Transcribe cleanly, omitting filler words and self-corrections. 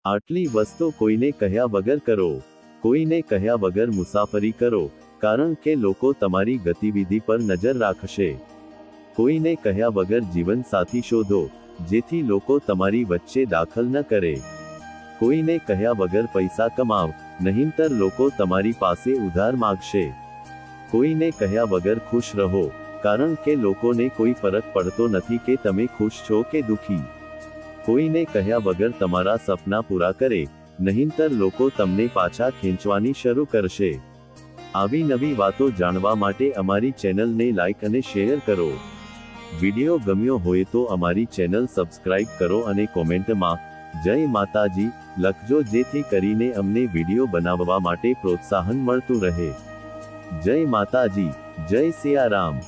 આટલી વસ્તુ કોઈને કહ્યા વગર કરો. કોઈને કહ્યા વગર મુસાફરી કરો, કારણ કે લોકો તમારી ગતિવિધિ પર નજર રાખશે. કોઈને કહ્યા વગર જીવનસાથી શોધો, જેથી લોકો તમારી વચ્ચે દાખલ ન કરે. કોઈને કહ્યા વગર પૈસા કમાવ, નહીંતર લોકો તમારી પાસે ઉધાર માગશે. કોઈને કહ્યા વગર ખુશ રહો, કારણ કે લોકોને કોઈ ફરક પડતો નથી કે તમે ખુશ છો કે દુખી. કોઈને કહ્યા વગર તમારા સપના પૂરા કરે, નહીંતર લોકો તમને પાછા ખેંચવાની શરૂ કરશે. આવી નવી વાતો જાણવા માટે અમારી ચેનલને લાઈક અને શેર કરો. વિડિયો ગમ્યો હોય તો અમારી ચેનલ સબસ્ક્રાઇબ કરો અને કોમેન્ટમાં જય માતાજી લખજો, જેથી કરીને અમને વિડિયો બનાવવા માટે પ્રોત્સાહન મળતું રહે. જય માતાજી, જય સિયારામ.